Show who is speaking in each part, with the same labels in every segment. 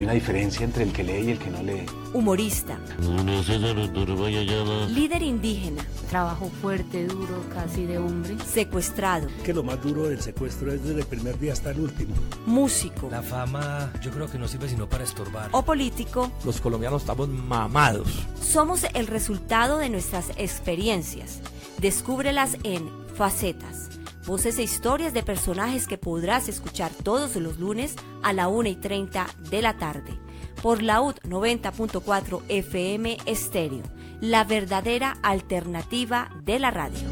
Speaker 1: Hay una diferencia entre el que lee y el que no lee.
Speaker 2: Humorista. Líder indígena.
Speaker 3: Trabajo fuerte, duro, casi de hombre.
Speaker 2: Secuestrado.
Speaker 4: Que lo más duro del secuestro es desde el primer día hasta el último.
Speaker 2: Músico.
Speaker 5: La fama yo creo que no sirve sino para estorbar.
Speaker 2: O político.
Speaker 6: Los colombianos estamos mamados.
Speaker 2: Somos el resultado de nuestras experiencias. Descúbrelas en Facetas. Voces e historias de personajes que podrás escuchar todos los lunes a la 1:30 de la tarde. Por Laúd 90.4 FM Estéreo. La verdadera alternativa de la radio.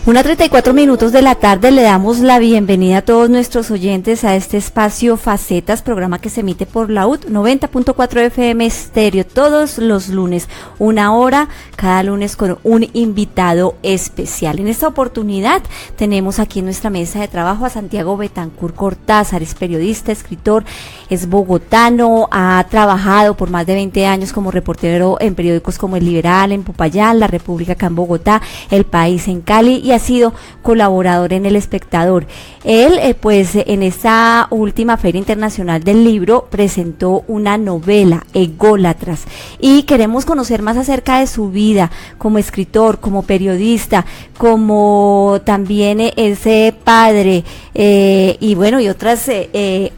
Speaker 2: 1:34 de la tarde, le damos la bienvenida a todos nuestros oyentes a este espacio Facetas, programa que se emite por Laúd 90.4 FM Estéreo todos los lunes, 1 hora, cada lunes con un invitado especial. En esta oportunidad tenemos aquí en nuestra mesa de trabajo a Santiago Betancur Cortázar, es periodista, escritor, es bogotano, ha trabajado por más de 20 años como reportero en periódicos como El Liberal en Popayán, La República acá en Bogotá, El País en Cali, y ha sido colaborador en El Espectador. Él, en esta última Feria Internacional del Libro, presentó una novela, Ególatras, y queremos conocer más acerca de su vida como escritor, como periodista, como también ese padre, y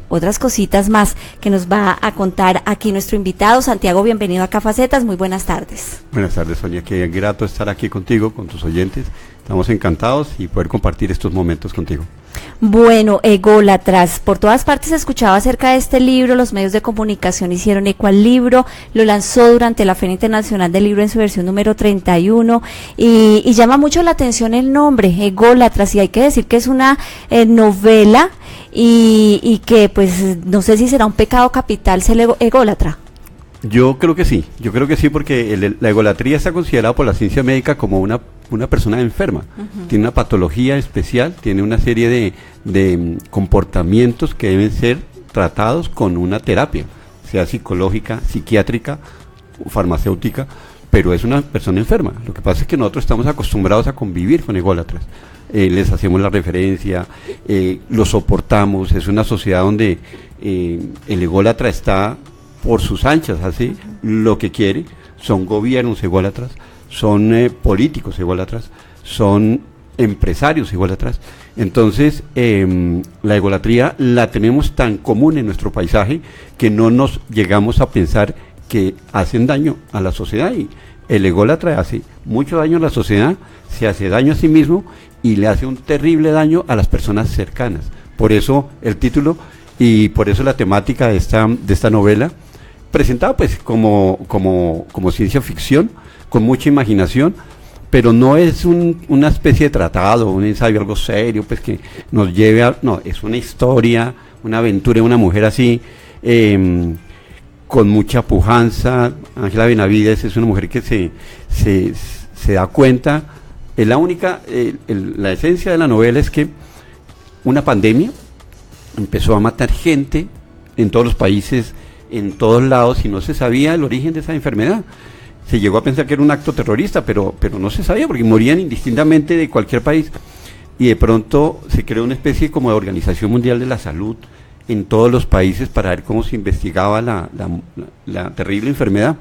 Speaker 2: otras cositas más que nos va a contar aquí nuestro invitado. Santiago, bienvenido acá a Facetas, muy buenas tardes.
Speaker 7: Buenas tardes, Sonia, qué grato estar aquí contigo, con tus oyentes. Estamos encantados y poder compartir estos momentos contigo.
Speaker 2: Bueno, Ególatras, por todas partes se escuchaba acerca de este libro, los medios de comunicación hicieron eco al libro, lo lanzó durante la Feria Internacional del Libro en su versión número 31 y llama mucho la atención el nombre, Ególatras, y hay que decir que es una novela y que pues no sé si será un pecado capital ser ególatra.
Speaker 7: Yo creo que sí porque la egolatría está considerada por la ciencia médica como una persona enferma. Uh-huh. Tiene una patología especial, tiene una serie de comportamientos que deben ser tratados con una terapia, sea psicológica, psiquiátrica, farmacéutica, pero es una persona enferma. Lo que pasa es que nosotros estamos acostumbrados a convivir con ególatras. Les hacemos la referencia, lo soportamos, es una sociedad donde el ególatra está por sus anchas, así lo que quiere. Son gobiernos ególatras, son políticos ególatras, son empresarios ególatras. Entonces la egolatría la tenemos tan común en nuestro paisaje que no nos llegamos a pensar que hacen daño a la sociedad, y el ególatra hace mucho daño a la sociedad, se hace daño a sí mismo y le hace un terrible daño a las personas cercanas. Por eso el título y por eso la temática de esta novela, presentada pues como ciencia ficción, con mucha imaginación, pero no es una especie de tratado, un ensayo, algo serio, pues que nos lleve no, es una historia, una aventura de una mujer así, con mucha pujanza. Ángela Benavides es una mujer que se da cuenta, es la única, la esencia de la novela es que una pandemia empezó a matar gente en todos los países, en todos lados, y no se sabía el origen de esa enfermedad. Se llegó a pensar que era un acto terrorista, pero no se sabía, porque morían indistintamente de cualquier país, y de pronto se creó una especie como de Organización Mundial de la Salud en todos los países para ver cómo se investigaba la terrible enfermedad,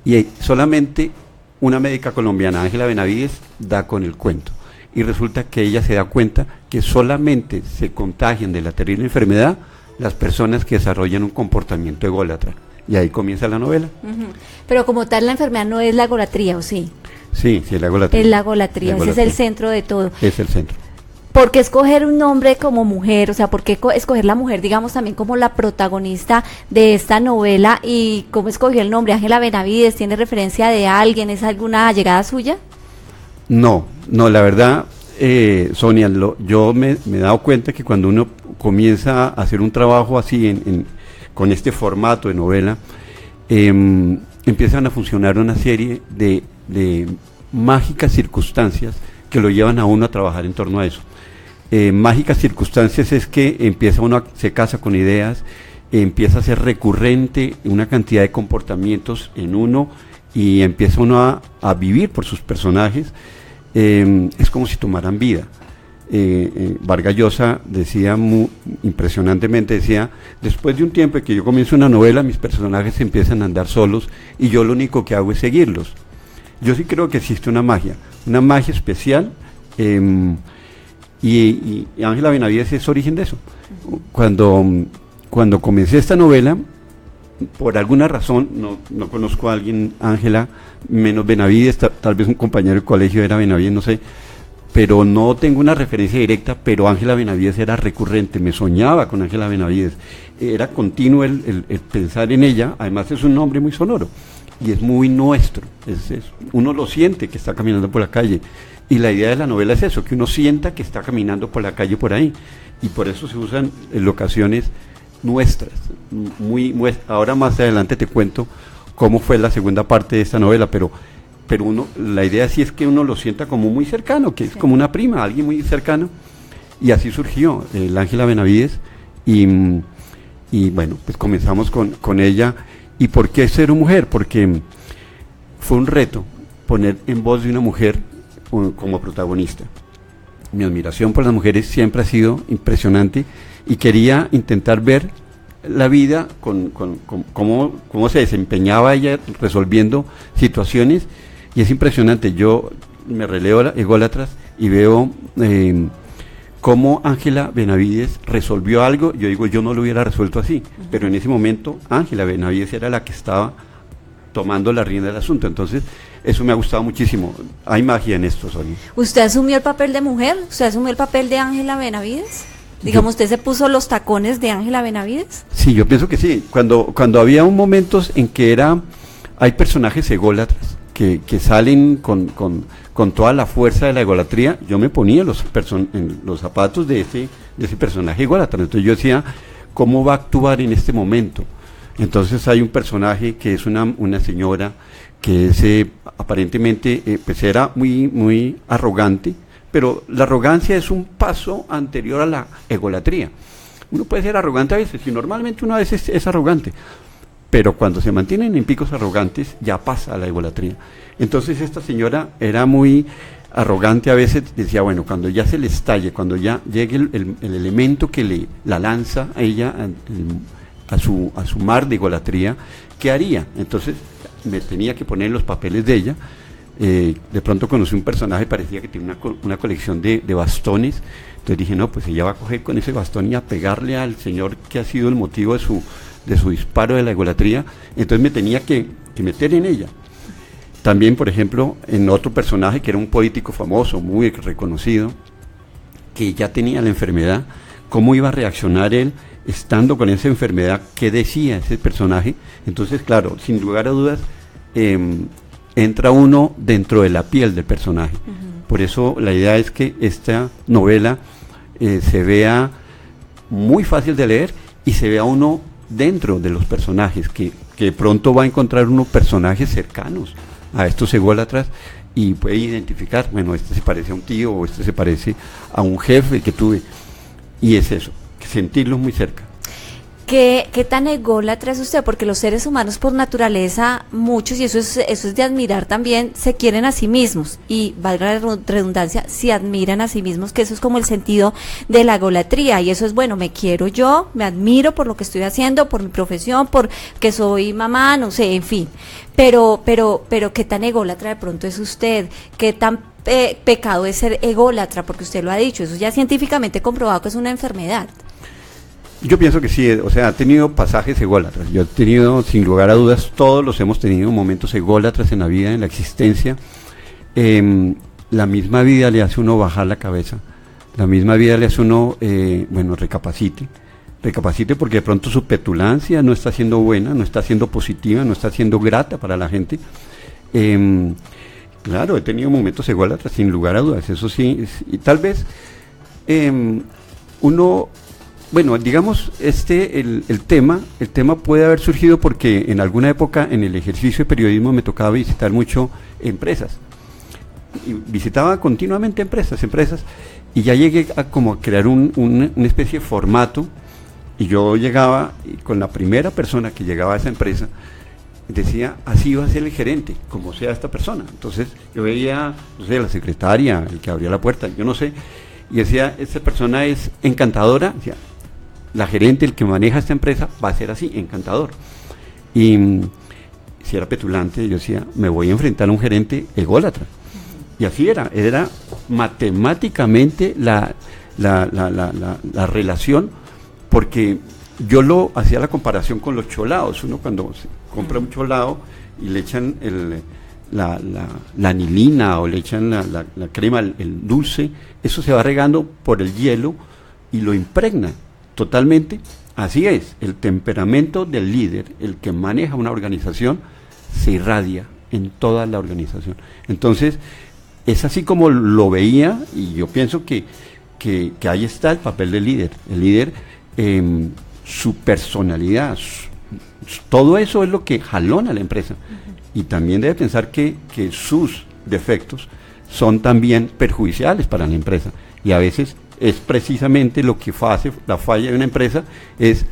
Speaker 7: y solamente una médica colombiana, Ángela Benavides, da con el cuento, y resulta que ella se da cuenta que solamente se contagian de la terrible enfermedad las personas que desarrollan un comportamiento ególatra, y ahí comienza la novela.
Speaker 2: Uh-huh. Pero como tal la enfermedad no es la egolatría, ¿o sí?
Speaker 7: Sí, es la egolatría.
Speaker 2: Es la egolatría, ese es el centro de todo.
Speaker 7: Es el centro.
Speaker 2: ¿Por qué escoger un nombre como mujer? O sea, ¿por qué escoger la mujer, digamos, también como la protagonista de esta novela? ¿Y cómo escogió el nombre? Ángela Benavides, ¿tiene referencia de alguien? ¿Es alguna llegada suya?
Speaker 7: No, la verdad, Sonia, yo me he dado cuenta que cuando uno comienza a hacer un trabajo así con este formato de novela, empiezan a funcionar una serie de mágicas circunstancias que lo llevan a uno a trabajar en torno a eso. Mágicas circunstancias es que se casa con ideas, empieza a ser recurrente una cantidad de comportamientos en uno, y empieza uno a vivir por sus personajes. Es como si tomaran vida. Vargas Llosa decía impresionantemente, decía, después de un tiempo que yo comienzo una novela, mis personajes empiezan a andar solos y yo lo único que hago es seguirlos. Yo sí creo que existe una magia especial, y Ángela Benavides es origen de eso. Cuando comencé esta novela, por alguna razón, no conozco a alguien, Ángela, menos Benavides, tal vez un compañero del colegio era Benavides, no sé, pero no tengo una referencia directa, pero Ángela Benavides era recurrente, me soñaba con Ángela Benavides, era continuo el pensar en ella, además es un nombre muy sonoro, y es muy nuestro, uno lo siente que está caminando por la calle, y la idea de la novela es eso, que uno sienta que está caminando por la calle por ahí, y por eso se usan locaciones nuestras, ahora más adelante te cuento cómo fue la segunda parte de esta novela, pero la idea sí es que uno lo sienta como muy cercano, que es como una prima, alguien muy cercano, y así surgió el Ángela Benavides, y bueno, pues comenzamos con ella. ¿Y por qué ser mujer? Porque fue un reto poner en voz de una mujer como protagonista. Mi admiración por las mujeres siempre ha sido impresionante, y quería intentar ver la vida con cómo se desempeñaba ella resolviendo situaciones, y es impresionante. Yo me releo Ególatras y veo cómo Ángela Benavides resolvió algo. Yo digo, yo no lo hubiera resuelto así, pero en ese momento Ángela Benavides era la que estaba tomando la rienda del asunto. Entonces eso me ha gustado muchísimo. Hay magia en esto, Sonia.
Speaker 2: ¿Usted asumió el papel de mujer? ¿Usted asumió el papel de Ángela Benavides? Digamos, ¿usted se puso los tacones de Ángela Benavides?
Speaker 7: Sí, yo pienso que sí. Cuando había momentos en que hay personajes ególatras que salen con toda la fuerza de la egolatría, yo me ponía en los zapatos de ese personaje ególatra. Entonces yo decía, ¿cómo va a actuar en este momento? Entonces hay un personaje que es una señora que es aparentemente pues era muy, muy arrogante, pero la arrogancia es un paso anterior a la egolatría. Uno puede ser arrogante a veces, y normalmente uno a veces es arrogante, pero cuando se mantienen en picos arrogantes ya pasa a la egolatría. Entonces esta señora era muy arrogante a veces, decía, bueno, cuando ya se le estalle, cuando ya llegue el elemento que la lanza a ella a su mar de egolatría, ¿qué haría? Entonces me tenía que poner en los papeles de ella. De pronto conocí un personaje, parecía que tenía una colección de bastones. Entonces dije, no, pues ella va a coger con ese bastón y a pegarle al señor que ha sido el motivo de su disparo de la egolatría. Entonces me tenía que meter en ella. También, por ejemplo, en otro personaje que era un político famoso, muy reconocido, que ya tenía la enfermedad, ¿cómo iba a reaccionar él estando con esa enfermedad? ¿Qué decía ese personaje? Entonces, claro, sin lugar a dudas, entra uno dentro de la piel del personaje. Por eso la idea es que esta novela se vea muy fácil de leer y se vea uno dentro de los personajes, que pronto va a encontrar unos personajes cercanos a estos ególatras y puede identificar, bueno, este se parece a un tío o este se parece a un jefe que tuve, y es eso, sentirlos muy cerca.
Speaker 2: ¿Qué tan ególatra es usted? Porque los seres humanos por naturaleza, muchos, y eso es de admirar también, se quieren a sí mismos, y valga la redundancia, se admiran a sí mismos, que eso es como el sentido de la egolatría, y eso es, bueno, me quiero yo, me admiro por lo que estoy haciendo, por mi profesión, por que soy mamá, no sé, en fin, pero ¿qué tan ególatra de pronto es usted? ¿Qué tan pecado es ser ególatra? Porque usted lo ha dicho, eso ya científicamente comprobado que es una enfermedad.
Speaker 7: Yo pienso que sí, o sea, ha tenido pasajes ególatras. Yo he tenido, sin lugar a dudas, todos los hemos tenido momentos ególatras en la vida, en la existencia. La misma vida le hace uno bajar la cabeza, la misma vida le hace uno, recapacite porque de pronto su petulancia no está siendo buena, no está siendo positiva, no está siendo grata para la gente. Claro, he tenido momentos ególatras, sin lugar a dudas, eso sí, y tal vez uno... Bueno, digamos, el tema puede haber surgido porque en alguna época en el ejercicio de periodismo me tocaba visitar mucho empresas. Y visitaba continuamente empresas, y ya llegué a crear una especie de formato, y yo llegaba y con la primera persona que llegaba a esa empresa, decía, así va a ser el gerente, como sea esta persona. Entonces yo veía, no sé, la secretaria, el que abría la puerta, yo no sé, y decía, esta persona es encantadora, decía, la gerente, el que maneja esta empresa, va a ser así, encantador. Y si era petulante, yo decía, me voy a enfrentar a un gerente ególatra. Y así era matemáticamente la relación, porque yo lo hacía la comparación con los cholados. Uno cuando se compra un cholado y le echan la anilina o le echan la crema, el dulce, eso se va regando por el hielo y lo impregna totalmente. Así es, el temperamento del líder, el que maneja una organización, se irradia en toda la organización. Entonces, es así como lo veía, y yo pienso que ahí está el papel del líder. El líder, su personalidad, todo eso es lo que jalona a la empresa. Y también debe pensar que sus defectos son también perjudiciales para la empresa. Y a veces es precisamente lo que hace la falla de una empresa, es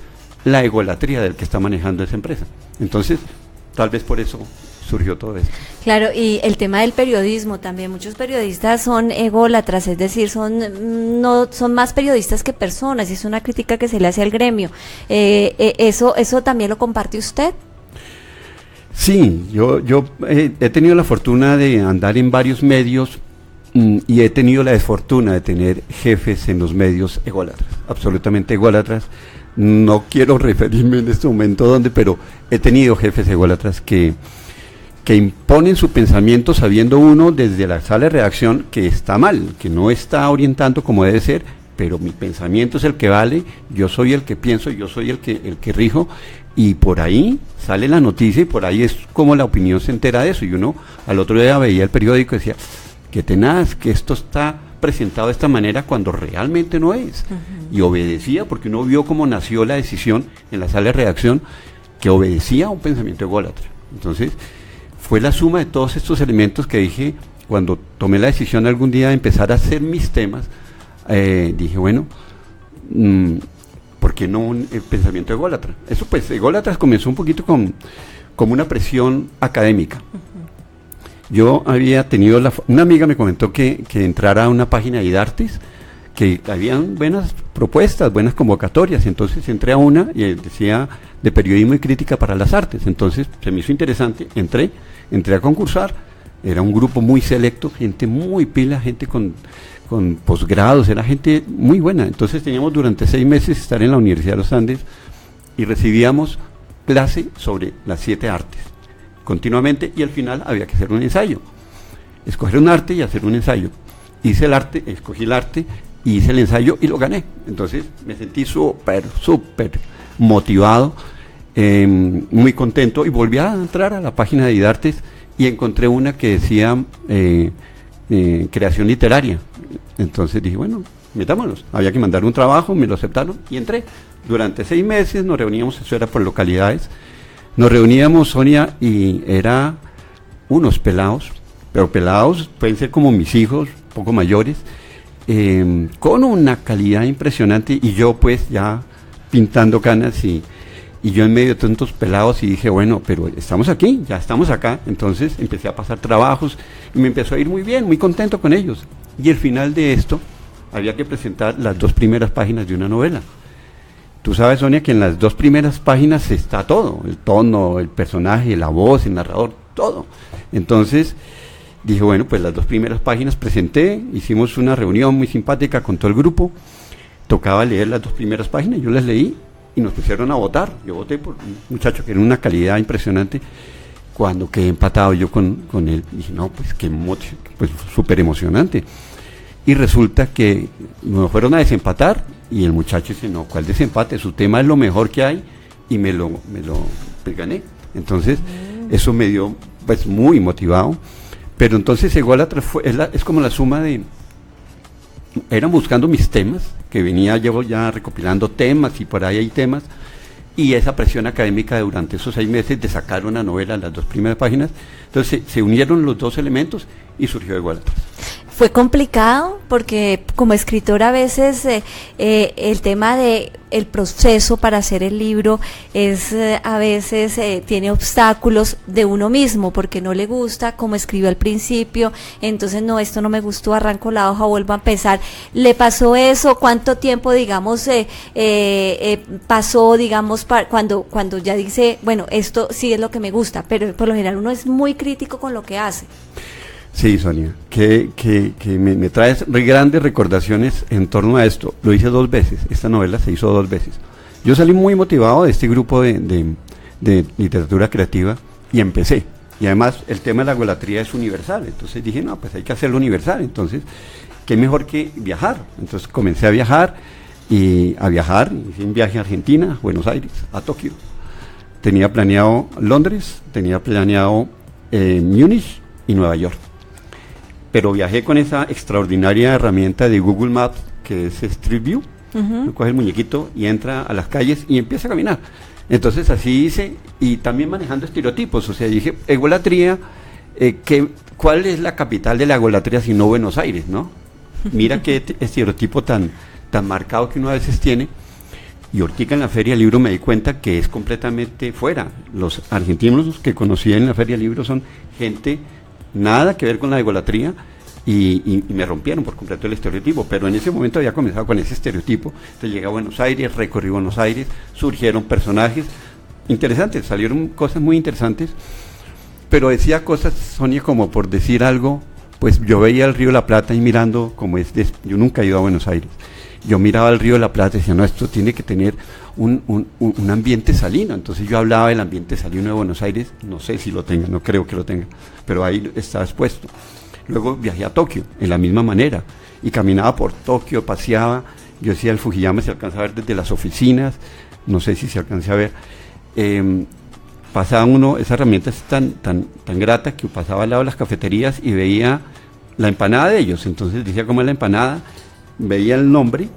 Speaker 7: la egolatría del que está manejando esa empresa. Entonces, tal vez por eso surgió todo esto.
Speaker 2: Claro, y el tema del periodismo también, muchos periodistas son ególatras, es decir, son más periodistas que personas, y es una crítica que se le hace al gremio. ¿Eso también lo comparte usted?
Speaker 7: Sí, yo he tenido la fortuna de andar en varios medios y he tenido la desfortuna de tener jefes en los medios ególatras, absolutamente ególatras. No quiero referirme en este momento dónde, pero he tenido jefes ególatras que imponen su pensamiento sabiendo uno desde la sala de redacción que está mal, que no está orientando como debe ser, pero mi pensamiento es el que vale, yo soy el que pienso, yo soy el que rijo, y por ahí sale la noticia y por ahí es como la opinión se entera de eso, y uno al otro día veía el periódico y decía, qué tenaz, que esto está presentado de esta manera cuando realmente no es. Y obedecía, porque uno vio cómo nació la decisión en la sala de redacción, que obedecía a un pensamiento ególatra. Entonces, fue la suma de todos estos elementos que dije, cuando tomé la decisión algún día de empezar a hacer mis temas, dije, bueno, ¿por qué no un pensamiento ególatra? Eso pues, ególatras comenzó un poquito como una presión académica. Yo había tenido, una amiga me comentó que entrara a una página de IDARTES, que habían buenas propuestas, buenas convocatorias, entonces entré a una y decía de periodismo y crítica para las artes, entonces se me hizo interesante, entré a concursar, era un grupo muy selecto, gente muy pila, gente con posgrados, era gente muy buena, entonces teníamos durante 6 meses estar en la Universidad de los Andes y recibíamos clase sobre las 7 artes, continuamente, y al final había que hacer un ensayo, escoger un arte y hacer un ensayo. Hice el arte, escogí el arte, hice el ensayo y lo gané. Entonces me sentí súper motivado, muy contento, y volví a entrar a la página de IDARTES y encontré una que decía creación literaria. Entonces dije, bueno, metámonos. Había que mandar un trabajo, me lo aceptaron y entré. Durante 6 meses nos reuníamos, eso era por localidades, nos reuníamos, Sonia, y era unos pelados, pero pelados pueden ser como mis hijos, poco mayores, con una calidad impresionante, y yo pues ya pintando canas y yo en medio de tantos pelados, y dije, bueno, pero estamos aquí, ya estamos acá. Entonces empecé a pasar trabajos y me empezó a ir muy bien, muy contento con ellos. Y al final de esto había que presentar las 2 primeras páginas de una novela. Tú sabes, Sonia, que en las 2 primeras páginas está todo, el tono, el personaje, la voz, el narrador, todo. Entonces dije, bueno, pues las 2 primeras páginas presenté, hicimos una reunión muy simpática con todo el grupo, tocaba leer las 2 primeras páginas, yo las leí y nos pusieron a votar. Yo voté por un muchacho que era una calidad impresionante. Cuando quedé empatado yo con él, dije, no, pues qué pues súper emocionante. Y resulta que nos fueron a desempatar y el muchacho dice, no, ¿cuál desempate? Su tema es lo mejor que hay, y me lo pues, gané. Entonces, eso me dio pues muy motivado. Pero entonces ególatra es como la suma de, eran buscando mis temas, que llevo ya recopilando temas, y por ahí hay temas, y esa presión académica durante esos 6 meses de sacar una novela en las 2 primeras páginas. Entonces se unieron los 2 elementos y surgió ególatras.
Speaker 2: ¿Fue complicado? Porque como escritora a veces el tema de el proceso para hacer el libro es a veces tiene obstáculos de uno mismo porque no le gusta como escribió al principio, entonces no, esto no me gustó, arranco la hoja, vuelvo a empezar. ¿Le pasó eso? ¿Cuánto tiempo, digamos, pasó, digamos, cuando ya dice, bueno, esto sí es lo que me gusta, pero por lo general uno es muy crítico con lo que hace?
Speaker 7: Sí, Sonia, que me traes grandes recordaciones en torno a esto. Lo hice 2 veces, esta novela se hizo 2 veces. Yo salí muy motivado de este grupo de literatura creativa y empecé. Y además el tema de la egolatría es universal, entonces dije, no, pues hay que hacerlo universal, entonces, ¿qué mejor que viajar? Entonces comencé a viajar, hice un viaje a Argentina, a Buenos Aires, a Tokio. Tenía planeado Londres, tenía planeado Múnich y Nueva York. Pero viajé con esa extraordinaria herramienta de Google Maps, que es Street View. Uh-huh. Coge el muñequito y entra a las calles y empieza a caminar. Entonces así hice, y también manejando estereotipos. O sea, dije, egolatría, ¿cuál es la capital de la egolatría si no Buenos Aires, no? Mira qué estereotipo tan marcado que uno a veces tiene. Y ahorita en la Feria del Libro me di cuenta que es completamente fuera. Los argentinos que conocí en la Feria del Libro son gente nada que ver con la egolatría, y me rompieron por completo el estereotipo, pero en ese momento había comenzado con ese estereotipo. Entonces llegué a Buenos Aires, recorrí Buenos Aires, surgieron personajes interesantes, salieron cosas muy interesantes, pero decía cosas, Sonia, como por decir algo, pues yo veía el río de la Plata y mirando, yo nunca he ido a Buenos Aires, yo miraba el río de la Plata y decía, no, esto tiene que tener un ambiente salino. Entonces yo hablaba del ambiente salino de Buenos Aires, no sé si lo tenga, no creo que lo tenga, pero ahí está expuesto. Luego viajé a Tokio, en la misma manera, y caminaba por Tokio, paseaba, yo decía, el Fujiyama se alcanza a ver desde las oficinas, no sé si se alcanza a ver, pasaba uno, esa herramienta es tan grata que pasaba al lado de las cafeterías y veía la empanada de ellos. Entonces decía cómo es la empanada, veía el nombre,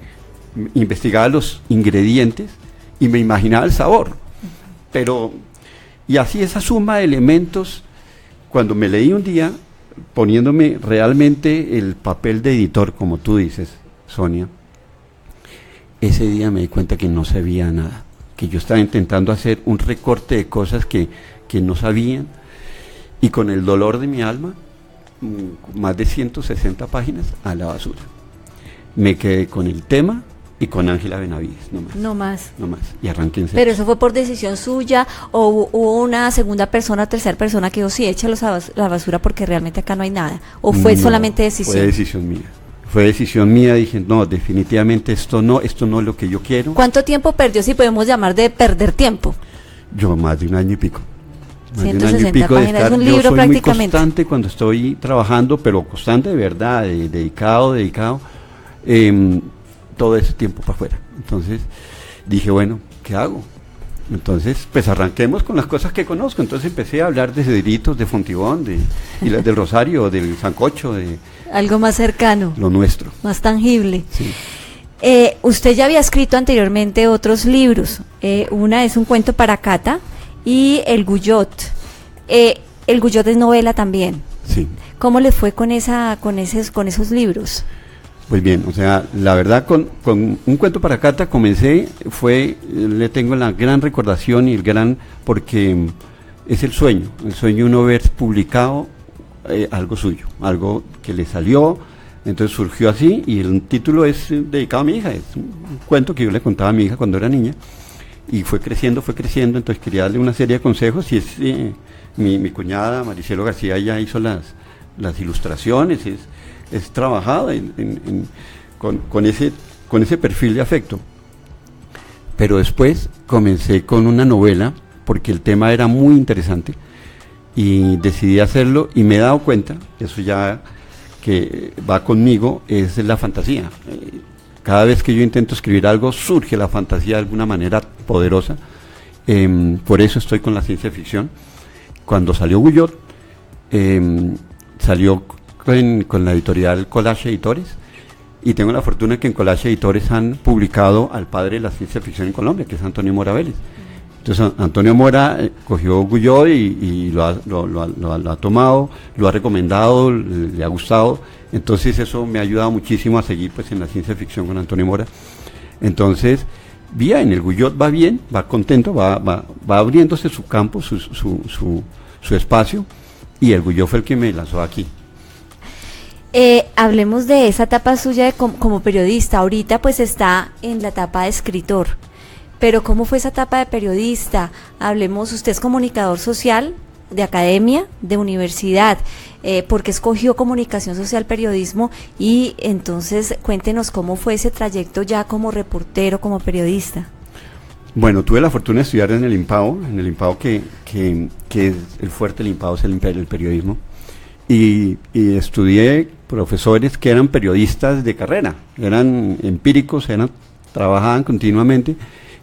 Speaker 7: investigaba los ingredientes y me imaginaba el sabor. Y así esa suma de elementos, cuando me leí un día, poniéndome realmente el papel de editor, como tú dices, Sonia, ese día me di cuenta que no sabía nada, que yo estaba intentando hacer un recorte de cosas que no sabían, y con el dolor de mi alma, más de 160 páginas a la basura. Me quedé con el tema y con Ángela Benavides, no más. Y arranqué en serio.
Speaker 2: ¿Pero eso fue por decisión suya o hubo una segunda persona o tercera persona que dijo, sí, échalos a la basura porque realmente acá no hay nada? ¿O fue solamente decisión?
Speaker 7: Fue decisión mía, dije, no, definitivamente esto no es lo que yo quiero.
Speaker 2: ¿Cuánto tiempo perdió, si podemos llamar de perder tiempo?
Speaker 7: Yo más de 1 año y pico.
Speaker 2: 160 páginas, es un libro
Speaker 7: yo soy
Speaker 2: prácticamente.
Speaker 7: Muy constante cuando estoy trabajando, pero constante de verdad, dedicado, todo ese tiempo para afuera. Entonces dije, bueno, ¿qué hago? Entonces, pues arranquemos con las cosas que conozco. Entonces empecé a hablar de Cedritos, de Fontibón, del Rosario, del Sancocho, de
Speaker 2: algo más cercano,
Speaker 7: lo nuestro,
Speaker 2: más tangible.
Speaker 7: Sí.
Speaker 2: Usted ya había escrito anteriormente otros libros. Una es Un cuento para Cata y El Guyot. El Guyot es novela también.
Speaker 7: Sí.
Speaker 2: ¿Cómo le fue con esos libros?
Speaker 7: Pues bien, o sea, la verdad con Un cuento para Cata comencé, le tengo la gran recordación y porque es el sueño uno ver publicado algo suyo, algo que le salió, entonces surgió así, y el título es dedicado a mi hija, es un cuento que yo le contaba a mi hija cuando era niña, y fue creciendo, entonces quería darle una serie de consejos, y mi cuñada Maricelo García ya hizo las ilustraciones, es trabajada con ese perfil de afecto. Pero después comencé con una novela porque el tema era muy interesante y decidí hacerlo, y me he dado cuenta, eso ya que va conmigo, es la fantasía. Cada vez que yo intento escribir algo surge la fantasía de alguna manera poderosa, por eso estoy con la ciencia ficción. Cuando salió Guyot, salió con la editorial Collage Editores, y tengo la fortuna que en Collage Editores han publicado al padre de la ciencia ficción en Colombia, que es Antonio Mora Vélez. Entonces Antonio Mora cogió Guyot y lo ha tomado, lo ha recomendado, le ha gustado. Entonces eso me ha ayudado muchísimo a seguir pues en la ciencia ficción con Antonio Mora. Entonces, bien, el Guyot va bien, va contento, va abriéndose su campo, su espacio, y el Guyot fue el que me lanzó aquí.
Speaker 2: Hablemos de esa etapa suya como periodista. Ahorita pues está en la etapa de escritor, pero ¿cómo fue esa etapa de periodista? Hablemos, usted es comunicador social, de academia, de universidad, porque escogió comunicación social, periodismo, y entonces cuéntenos cómo fue ese trayecto ya como reportero, como periodista.
Speaker 7: Bueno, tuve la fortuna de estudiar en el IMPAO que es el fuerte del IMPAO, es el periodismo, y estudié profesores que eran periodistas de carrera, eran empíricos, trabajaban continuamente,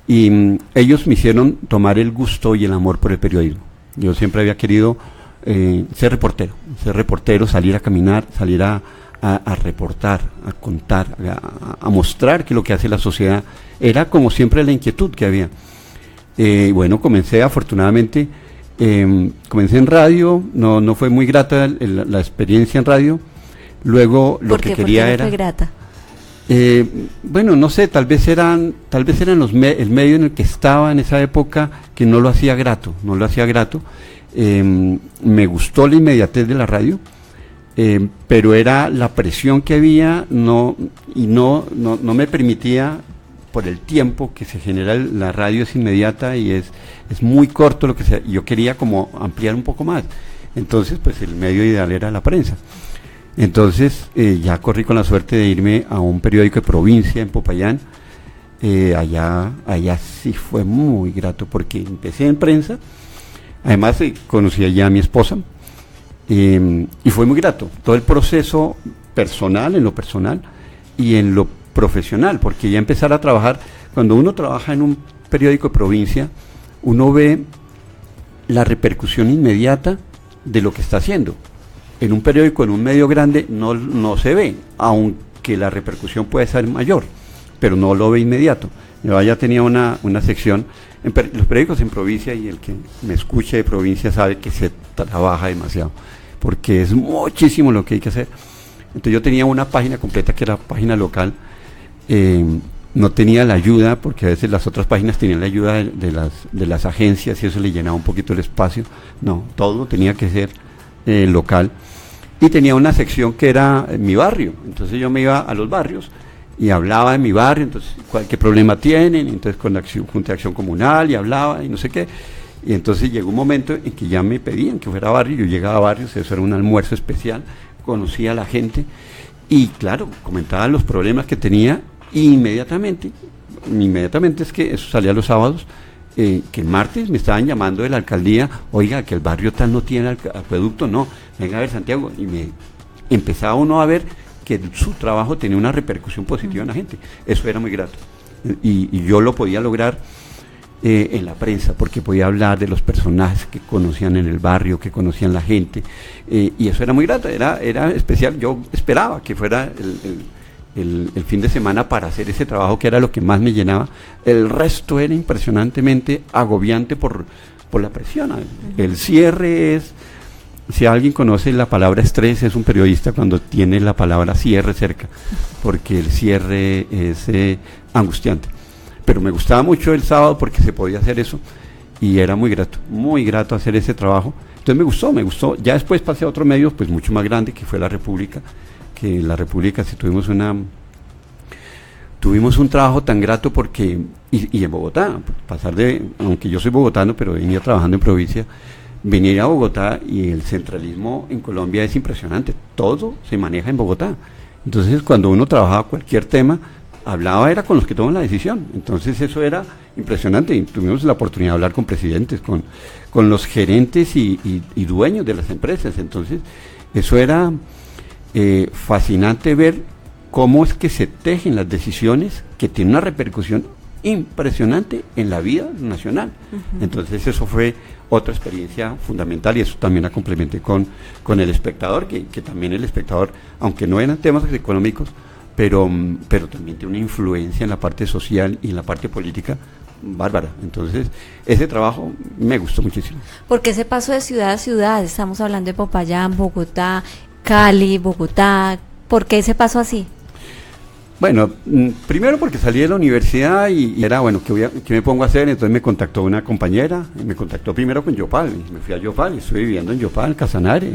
Speaker 7: y ellos me hicieron tomar el gusto y el amor por el periodismo. Yo siempre había querido ser reportero, salir a caminar, salir a reportar, a contar, a mostrar que lo que hace la sociedad era como siempre la inquietud que había. Bueno, afortunadamente, comencé en radio, no fue muy grata la experiencia en radio. Luego lo que quería era...
Speaker 2: ¿Por qué no fue grata?
Speaker 7: Bueno, no sé, tal vez eran el medio en el que estaba en esa época que no lo hacía grato. Me gustó la inmediatez de la radio, pero era la presión que había, no me permitía, por el tiempo que se genera, la radio es inmediata y es muy corto lo que sea. Yo quería como ampliar un poco más. Entonces, pues el medio ideal era la prensa. Entonces ya corrí con la suerte de irme a un periódico de provincia en Popayán. Allá sí fue muy grato porque empecé en prensa. Además conocí allá a mi esposa y fue muy grato. Todo el proceso personal, en lo personal y en lo profesional, porque ya empezar a trabajar, cuando uno trabaja en un periódico de provincia, uno ve la repercusión inmediata de lo que está haciendo. En un periódico, en un medio grande, no se ve, aunque la repercusión puede ser mayor, pero no lo ve inmediato. Yo ya tenía una sección, los periódicos en provincia, y el que me escuche de provincia sabe que se trabaja demasiado, porque es muchísimo lo que hay que hacer. Entonces yo tenía una página completa que era página local, no tenía la ayuda, porque a veces las otras páginas tenían la ayuda de las agencias y eso le llenaba un poquito el espacio. No, todo tenía que ser local, y tenía una sección que era mi barrio. Entonces yo me iba a los barrios y hablaba de mi barrio, entonces qué problema tienen, entonces con la Junta de Acción Comunal y hablaba y no sé qué, y entonces llegó un momento en que ya me pedían que fuera a barrio. Yo llegaba a barrios, eso era un almuerzo especial, conocía a la gente y claro, comentaba los problemas que tenía inmediatamente es que eso salía los sábados. Que el martes me estaban llamando de la alcaldía, oiga, que el barrio tal no tiene acueducto, no, venga a ver Santiago, y me empezaba uno a ver que su trabajo tenía una repercusión positiva en la gente. Eso era muy grato, y yo lo podía lograr en la prensa, porque podía hablar de los personajes que conocían en el barrio, que conocían la gente, y eso era muy grato, era especial. Yo esperaba que fuera el fin de semana para hacer ese trabajo, que era lo que más me llenaba. El resto era impresionantemente agobiante por la presión. El cierre es, si alguien conoce la palabra estrés, es un periodista cuando tiene la palabra cierre cerca, porque el cierre es angustiante. Pero me gustaba mucho el sábado porque se podía hacer eso y era muy grato hacer ese trabajo. Entonces me gustó. Ya después pasé a otro medio pues mucho más grande, que fue La República, que en La República sí tuvimos un trabajo tan grato porque, y en Bogotá, aunque yo soy bogotano, pero venía trabajando en provincia, venir a Bogotá, y el centralismo en Colombia es impresionante, todo se maneja en Bogotá. Entonces cuando uno trabajaba cualquier tema, hablaba era con los que toman la decisión. Entonces eso era impresionante, y tuvimos la oportunidad de hablar con presidentes, con los gerentes y dueños de las empresas. Entonces eso era fascinante ver cómo es que se tejen las decisiones que tienen una repercusión impresionante en la vida nacional. Entonces eso fue otra experiencia fundamental, y eso también la complementé con El Espectador, que también El Espectador, aunque no eran temas económicos, pero también tiene una influencia en la parte social y en la parte política bárbara. Entonces, ese trabajo me gustó muchísimo.
Speaker 2: Porque ese paso de ciudad a ciudad, estamos hablando de Popayán, Bogotá, Cali, Bogotá, ¿por qué ese paso así?
Speaker 7: Bueno, primero porque salí de la universidad y era, bueno, ¿qué me pongo a hacer? Entonces me contactó una compañera, me contactó primero con Yopal, y me fui a Yopal, y estoy viviendo en Yopal, Casanare,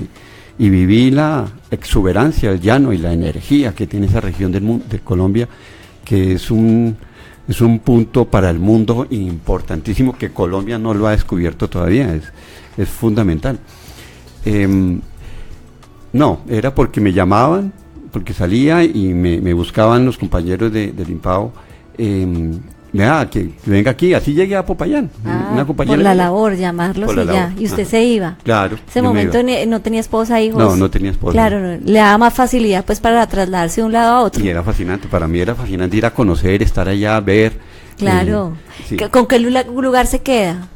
Speaker 7: y viví la exuberancia, el llano y la energía que tiene esa región del mundo, de Colombia, que es un punto para el mundo importantísimo, que Colombia no lo ha descubierto todavía, es fundamental. No, era porque me llamaban, porque salía y me buscaban los compañeros del IMPAO, que venga aquí, así llegué a Popayán. Una compañera
Speaker 2: por la labor, llamarlos y ya, y usted se iba.
Speaker 7: Claro.
Speaker 2: Ese momento no tenía esposa, hijos.
Speaker 7: No tenía esposa.
Speaker 2: Claro, le daba más facilidad pues para trasladarse de un lado a otro.
Speaker 7: Y era fascinante, para mí era fascinante ir a conocer, estar allá, ver.
Speaker 2: Claro.
Speaker 7: Sí.
Speaker 2: ¿Con qué lugar se queda?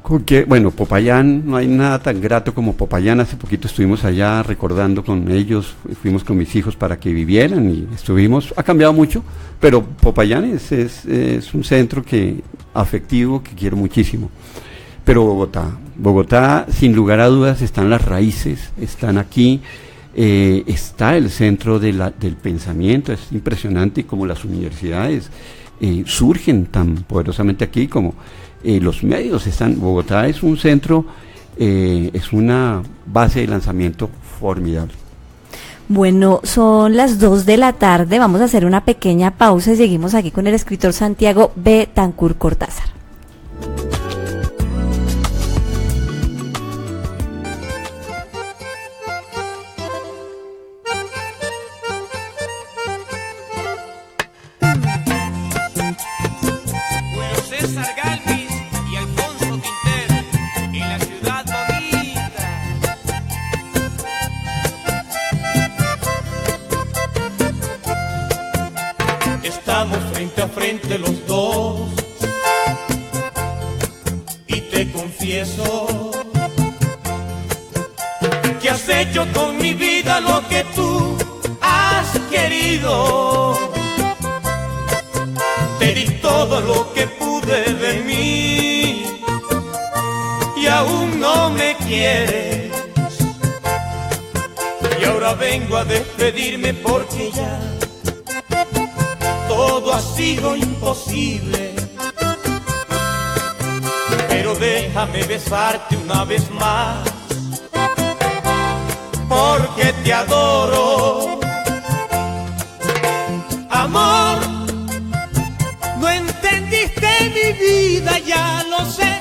Speaker 7: Porque, bueno, Popayán, no hay nada tan grato como Popayán. Hace poquito estuvimos allá recordando con ellos, fuimos con mis hijos para que vivieran y ha cambiado mucho, pero Popayán es un centro afectivo que quiero muchísimo. Pero Bogotá, sin lugar a dudas, están las raíces, están aquí, está el centro del pensamiento. Es impresionante como las universidades surgen tan poderosamente aquí como los medios están. Bogotá es un centro, es una base de lanzamiento formidable.
Speaker 2: Bueno, son las 2 de la tarde, vamos a hacer una pequeña pausa y seguimos aquí con el escritor Santiago Betancur Cortázar.
Speaker 8: Estamos frente a frente los dos y te confieso que has hecho con mi vida lo que tú has querido. Te di todo lo que pude de mí y aún no me quieres. Y ahora vengo a despedirme porque ya todo ha sido imposible, pero déjame besarte una vez más, porque te adoro. Amor, no entendiste mi vida, ya lo sé,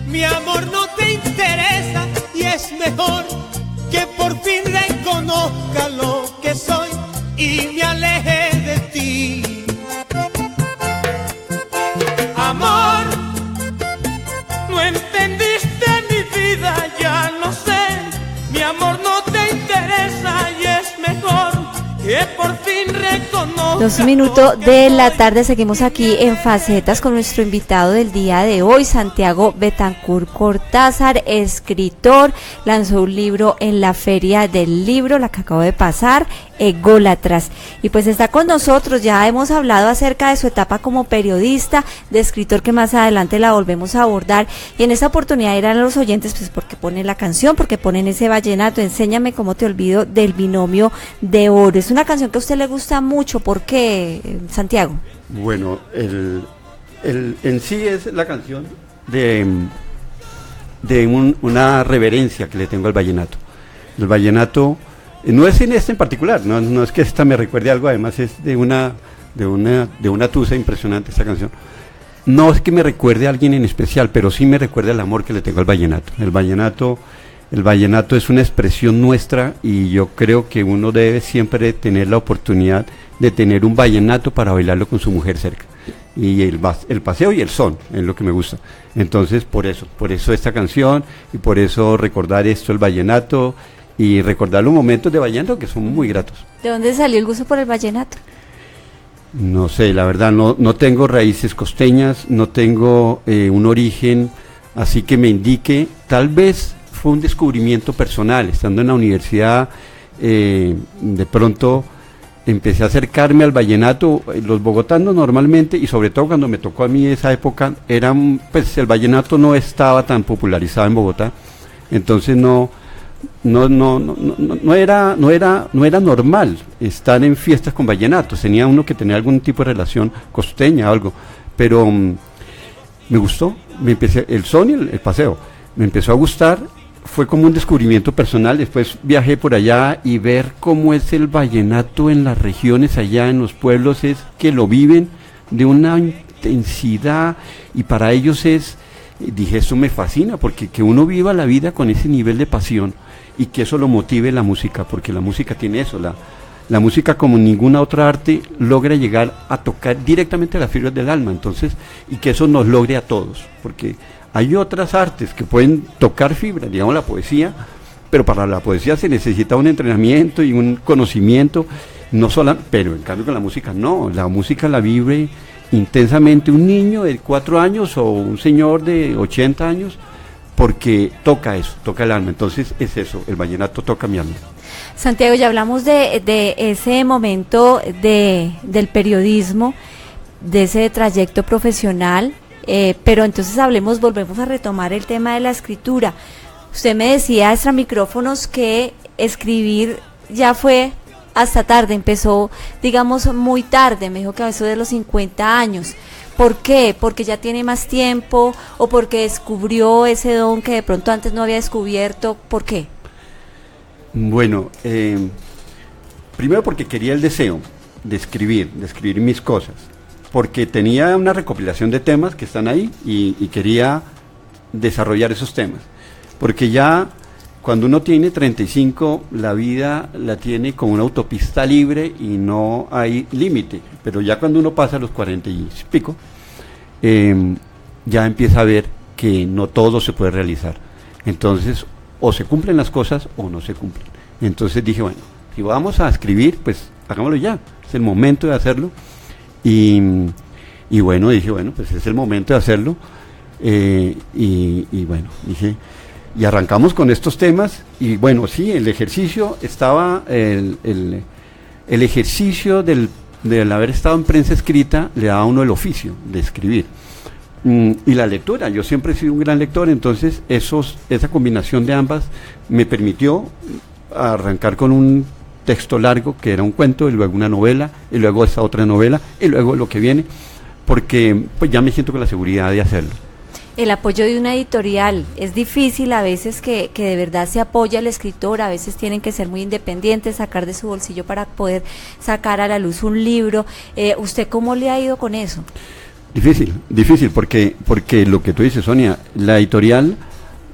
Speaker 8: mi amor no te interesa y es mejor que por fin reconozca lo que soy y me aleje de ti. Amor, no entendiste mi vida, ya lo sé, mi amor no te interesa y es mejor que por fin reconozca.
Speaker 2: 2 minutos de la tarde, seguimos aquí en Facetas con nuestro invitado del día de hoy, Santiago Betancur Cortázar, escritor, lanzó un libro en la Feria del Libro, la que acabo de pasar, Ególatras, y pues está con nosotros. Ya hemos hablado acerca de su etapa como periodista, de escritor, que más adelante la volvemos a abordar, y en esta oportunidad irán a los oyentes pues porque ponen la canción, porque ponen ese vallenato, Enséñame cómo te olvido, del Binomio de Oro. Es una canción que a usted le gusta mucho, ¿por qué, Santiago?
Speaker 7: Bueno, en sí es la canción de una reverencia que le tengo al vallenato. El vallenato no es en este en particular, no es que esta me recuerde algo, además es de una tusa impresionante esta canción. No es que me recuerde a alguien en especial, pero sí me recuerda el amor que le tengo al vallenato. El vallenato es una expresión nuestra y yo creo que uno debe siempre tener la oportunidad de tener un vallenato para bailarlo con su mujer cerca. Y el paseo y el son es lo que me gusta. Entonces por eso esta canción y por eso recordar esto, el vallenato, y recordar los momentos de vallenato que son muy gratos.
Speaker 2: ¿De dónde salió el gusto por el vallenato?
Speaker 7: No sé, la verdad, no tengo raíces costeñas, no tengo un origen así que me indique. Tal vez fue un descubrimiento personal, estando en la universidad, de pronto empecé a acercarme al vallenato. Los bogotanos normalmente, y sobre todo cuando me tocó a mí esa época, pues el vallenato no estaba tan popularizado en Bogotá, entonces no era normal estar en fiestas con vallenatos. Tenía uno que tener algún tipo de relación costeña o algo, pero me gustó, el son y el paseo, me empezó a gustar. Fue como un descubrimiento personal. Después viajé por allá y ver cómo es el vallenato en las regiones allá, en los pueblos, es que lo viven de una intensidad, y para ellos dije, esto me fascina, porque que uno viva la vida con ese nivel de pasión y que eso lo motive la música, porque la música tiene eso, la música como ninguna otra arte logra llegar a tocar directamente las fibras del alma, entonces, y que eso nos logre a todos, porque hay otras artes que pueden tocar fibras, digamos la poesía, pero para la poesía se necesita un entrenamiento y un conocimiento, pero en cambio con la música no, la música la vive intensamente un niño de 4 años o un señor de 80 años, porque toca eso, toca el alma. Entonces es eso, el vallenato toca mi alma.
Speaker 2: Santiago, ya hablamos de ese momento del periodismo, de ese trayecto profesional, pero entonces volvemos a retomar el tema de la escritura. Usted me decía extra micrófonos que escribir ya fue hasta tarde, empezó, digamos, muy tarde, me dijo que a eso de los 50 años. ¿Por qué? ¿Porque ya tiene más tiempo o porque descubrió ese don que de pronto antes no había descubierto? ¿Por qué? Bueno,
Speaker 7: primero porque quería el deseo de escribir mis cosas, porque tenía una recopilación de temas que están ahí y quería desarrollar esos temas, porque ya cuando uno tiene 35, la vida la tiene como una autopista libre y no hay límite, pero ya cuando uno pasa a los 40 y pico, ya empieza a ver que no todo se puede realizar. Entonces, o se cumplen las cosas o no se cumplen. Entonces dije, bueno, si vamos a escribir, pues hagámoslo ya, es el momento de hacerlo. Y bueno, dije, bueno, pues es el momento de hacerlo. Y bueno, dije, y arrancamos con estos temas. Y bueno, sí, el ejercicio estaba, el ejercicio del haber estado en prensa escrita le daba a uno el oficio de escribir. Y la lectura, yo siempre he sido un gran lector, entonces esa combinación de ambas me permitió arrancar con un texto largo que era un cuento, y luego una novela, y luego esa otra novela, y luego lo que viene, porque pues ya me siento con la seguridad de hacerlo.
Speaker 2: El apoyo de una editorial, es difícil a veces que de verdad se apoya al escritor, a veces tienen que ser muy independientes, sacar de su bolsillo para poder sacar a la luz un libro. ¿Usted cómo le ha ido con eso? Difícil, porque lo que tú dices, Sonia, la editorial,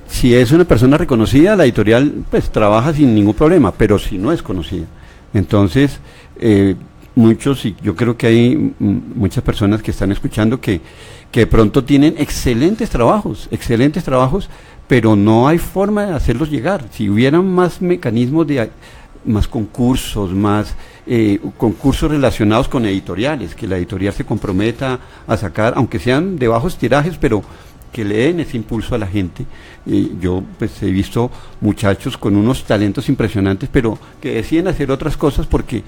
Speaker 2: si es una persona reconocida, la editorial pues trabaja sin ningún problema, pero si no es conocida, entonces muchos, y yo creo que hay muchas personas que están escuchando que de pronto tienen excelentes trabajos, pero no hay forma de hacerlos llegar. Si hubieran más mecanismos más concursos, concursos relacionados con editoriales, que la editorial se comprometa a sacar, aunque sean de bajos tirajes, pero que le den ese impulso a la gente. Yo pues he visto muchachos con unos talentos impresionantes, pero que deciden hacer otras cosas porque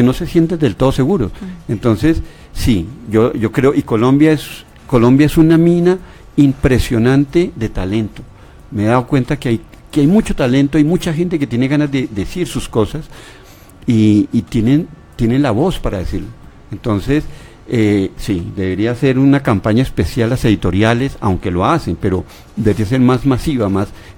Speaker 2: no se sienten del todo seguros. Entonces, sí, yo creo, y Colombia es una mina impresionante de talento. Me he dado cuenta que hay mucho talento, hay mucha gente que tiene ganas de decir sus cosas y tienen la voz para decirlo. Entonces, sí, debería ser una campaña especial las editoriales, aunque lo hacen, pero debería ser más masiva,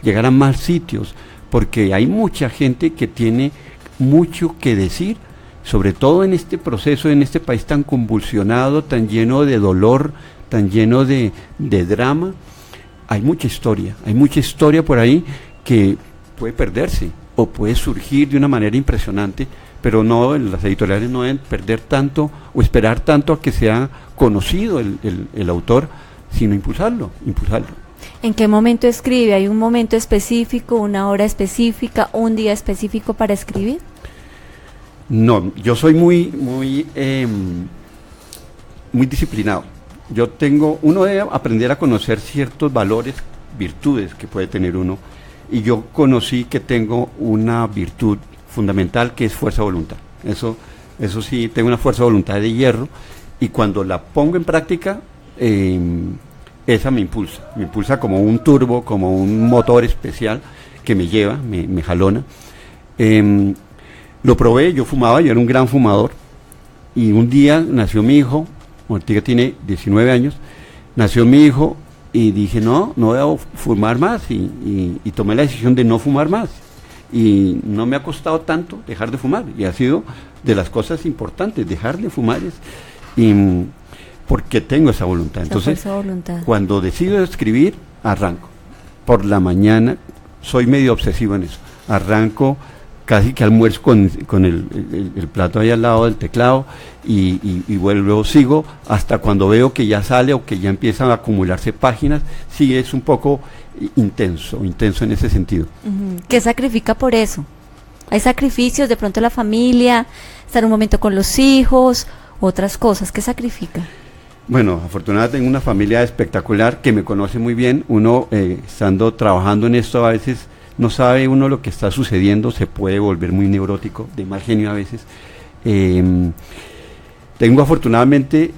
Speaker 2: llegar a más sitios, porque hay mucha gente que tiene mucho que decir, sobre todo en este proceso, en este país tan convulsionado, tan lleno de dolor, tan lleno de drama. Hay mucha historia por ahí que puede perderse o puede surgir de una manera impresionante, pero no, las editoriales no deben perder tanto o esperar tanto a que sea conocido el autor, sino impulsarlo. ¿En qué momento escribe? ¿Hay un momento específico, una hora específica, un día específico para escribir?
Speaker 7: No, yo soy muy disciplinado. Uno debe aprender a conocer ciertos valores, virtudes que puede tener uno, y yo conocí que tengo una virtud fundamental que es fuerza de voluntad. Eso eso sí, tengo una fuerza de voluntad de hierro, y cuando la pongo en práctica, esa me impulsa como un turbo, como un motor especial que me lleva, me jalona. Lo probé, yo fumaba, yo era un gran fumador, y un día nació mi hijo, Ortiga tiene 19 años, nació mi hijo, y dije, no voy a fumar más, y tomé la decisión de no fumar más, y no me ha costado tanto dejar de fumar, y ha sido de las cosas importantes, dejar de fumar, porque tengo esa voluntad. Entonces, cuando decido escribir, arranco, por la mañana, soy medio obsesivo en eso, arranco, casi que almuerzo con el plato ahí al lado del teclado, y vuelvo, sigo hasta cuando veo que ya sale o que ya empiezan a acumularse páginas. Sí, es un poco intenso en ese sentido.
Speaker 2: ¿Qué sacrifica por eso? Hay sacrificios, de pronto la familia, estar un momento con los hijos, otras cosas. ¿Qué sacrifica?
Speaker 7: Bueno, afortunadamente tengo una familia espectacular que me conoce muy bien. Uno, estando trabajando en esto, a veces no sabe uno lo que está sucediendo, se puede volver muy neurótico, de mal genio a veces. Tengo afortunadamente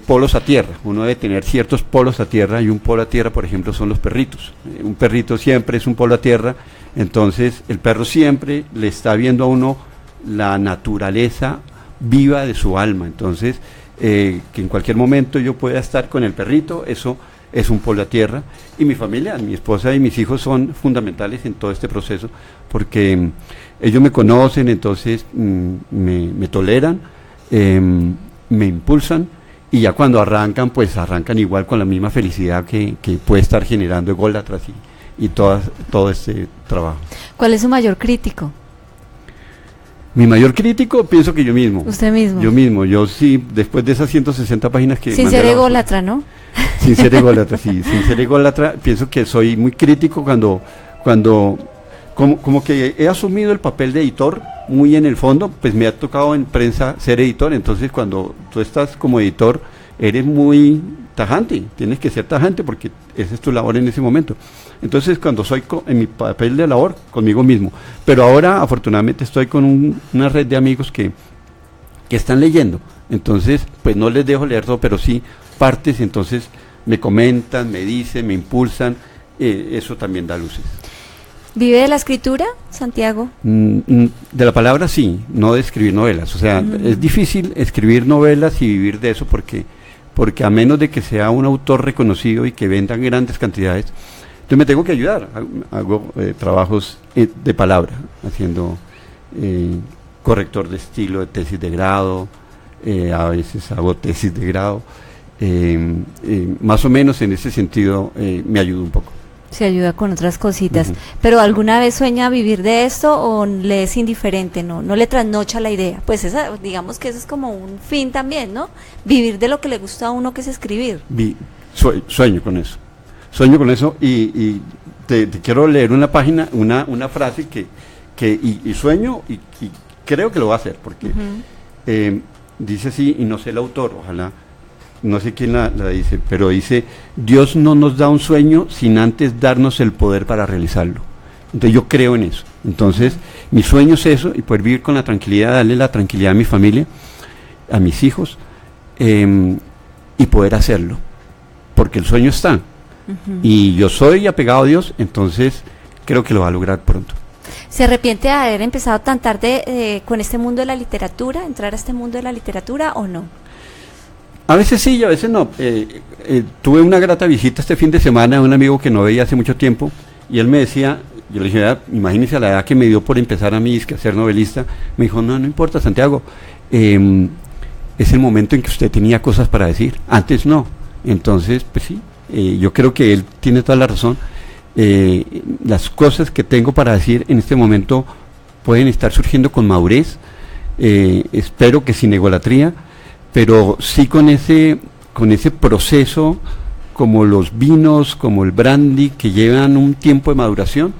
Speaker 7: polos a tierra, uno debe tener ciertos polos a tierra, y un polo a tierra, por ejemplo, son los perritos. Un perrito siempre es un polo a tierra, entonces el perro siempre le está viendo a uno la naturaleza viva de su alma, entonces que en cualquier momento yo pueda estar con el perrito, eso es un polo a tierra. Y mi familia, mi esposa y mis hijos son fundamentales en todo este proceso, porque ellos me conocen, entonces me toleran, me impulsan, y ya cuando arrancan, pues arrancan igual con la misma felicidad que puede estar generando Ególatras y todo este trabajo.
Speaker 2: ¿Cuál es su mayor crítico?
Speaker 7: Mi mayor crítico, pienso que yo mismo.
Speaker 2: ¿Usted mismo?
Speaker 7: Yo mismo, yo sí, después de esas 160 páginas que...
Speaker 2: Sin ser ególatra, ¿no?
Speaker 7: Sin ser ególatra, sí, sin ser ególatra, pienso que soy muy crítico cuando como que he asumido el papel de editor muy en el fondo, pues me ha tocado en prensa ser editor, entonces cuando tú estás como editor, eres muy tajante, tienes que ser tajante porque esa es tu labor en ese momento. Entonces cuando soy en mi papel de labor, conmigo mismo, pero ahora afortunadamente estoy con una red de amigos que están leyendo, entonces pues no les dejo leer todo, pero sí partes, entonces me comentan, me dicen, me impulsan, eso también da luces.
Speaker 2: ¿Vive de la escritura, Santiago?
Speaker 7: De la palabra sí, no de escribir novelas, o sea, es difícil escribir novelas y vivir de eso porque a menos de que sea un autor reconocido y que vendan grandes cantidades, yo me tengo que ayudar, hago trabajos de palabra, haciendo corrector de estilo de tesis de grado, a veces hago tesis de grado, más o menos en ese sentido me ayuda un poco.
Speaker 2: Se ayuda con otras cositas. ¿Pero alguna vez sueña vivir de esto o le es indiferente? No le trasnocha la idea. Pues esa, digamos que eso es como un fin también, ¿no? Vivir de lo que le gusta a uno, que es escribir.
Speaker 7: Sueño con eso. Sueño con eso y te quiero leer una página, una frase que sueño y creo que lo va a hacer, porque dice así, y no sé el autor, ojalá. No sé quién la dice, pero dice: Dios no nos da un sueño sin antes darnos el poder para realizarlo. Entonces yo creo en eso. Entonces mi sueño es eso, y poder vivir con la tranquilidad, darle la tranquilidad a mi familia, a mis hijos, y poder hacerlo, porque el sueño está. Y yo soy apegado a Dios, entonces creo que lo va a lograr pronto.
Speaker 2: ¿Se arrepiente de haber empezado tan tarde con este mundo de la literatura, entrar a este mundo de la literatura, o no?
Speaker 7: A veces sí y a veces no. Tuve una grata visita este fin de semana de un amigo que no veía hace mucho tiempo, y él me decía, yo le dije, imagínese a la edad que me dio por empezar a mí a ser novelista. Me dijo, no importa, Santiago, es el momento en que usted tenía cosas para decir, antes no. Entonces, pues sí, yo creo que él tiene toda la razón. Las cosas que tengo para decir en este momento pueden estar surgiendo con madurez, espero que sin egolatría, pero sí con ese proceso, como los vinos, como el brandy, que llevan un tiempo de maduración.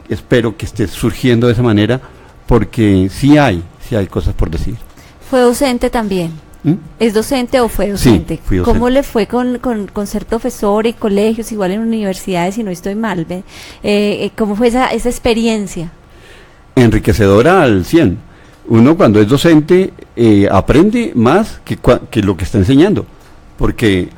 Speaker 7: Espero que esté surgiendo de esa manera, porque sí hay cosas por decir.
Speaker 2: ¿Fue docente también? ¿Es docente o fue docente?
Speaker 7: Sí, fui docente.
Speaker 2: ¿Cómo le fue con ser profesor en colegios, igual en universidades, si no estoy mal? ¿Cómo fue esa experiencia?
Speaker 7: Enriquecedora al 100. Uno cuando es docente aprende más que lo que está enseñando, porque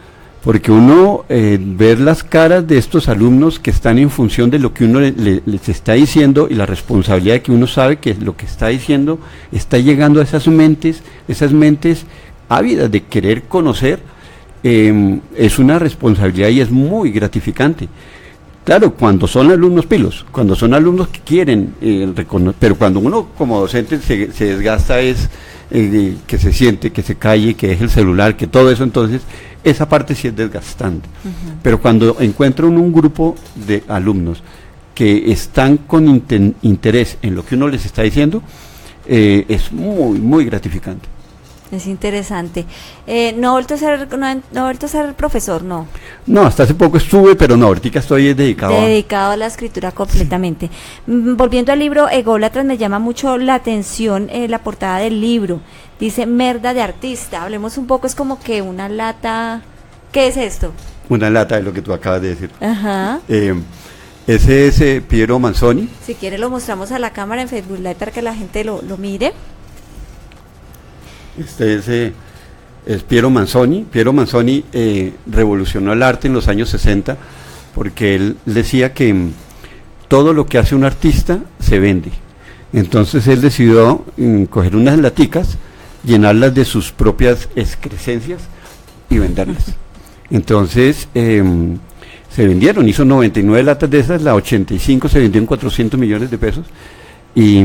Speaker 7: uno ver las caras de estos alumnos que están en función de lo que uno les está diciendo y la responsabilidad de que uno sabe que lo que está diciendo está llegando a esas mentes ávidas de querer conocer, es una responsabilidad y es muy gratificante. Claro, cuando son alumnos pilos, cuando son alumnos que quieren reconocer, pero cuando uno como docente se desgasta que se siente, que se calle, que deje el celular, que todo eso, entonces esa parte sí es desgastante. Pero cuando encuentra un grupo de alumnos que están con interés en lo que uno les está diciendo, es muy, muy gratificante.
Speaker 2: Es interesante. ¿No ha vuelto a ser profesor, no?
Speaker 7: No, hasta hace poco estuve, pero no, ahorita estoy dedicado
Speaker 2: a la escritura completamente. Sí. Volviendo al libro Ególatras, me llama mucho la atención la portada del libro. Dice merda de artista. Hablemos un poco, es como que una lata. ¿Qué es esto?
Speaker 7: Una lata de lo que tú acabas de decir.
Speaker 2: Ajá.
Speaker 7: Ese es Piero Manzoni.
Speaker 2: Si quiere lo mostramos a la cámara en Facebook Live para que la gente lo mire.
Speaker 7: Este es Piero Manzoni. Piero Manzoni revolucionó el arte en los años 60 porque él decía que todo lo que hace un artista se vende. Entonces él decidió coger unas laticas, llenarlas de sus propias excrescencias y venderlas. Entonces se vendieron, hizo 99 latas de esas, la 85 se vendió en 400 millones de pesos y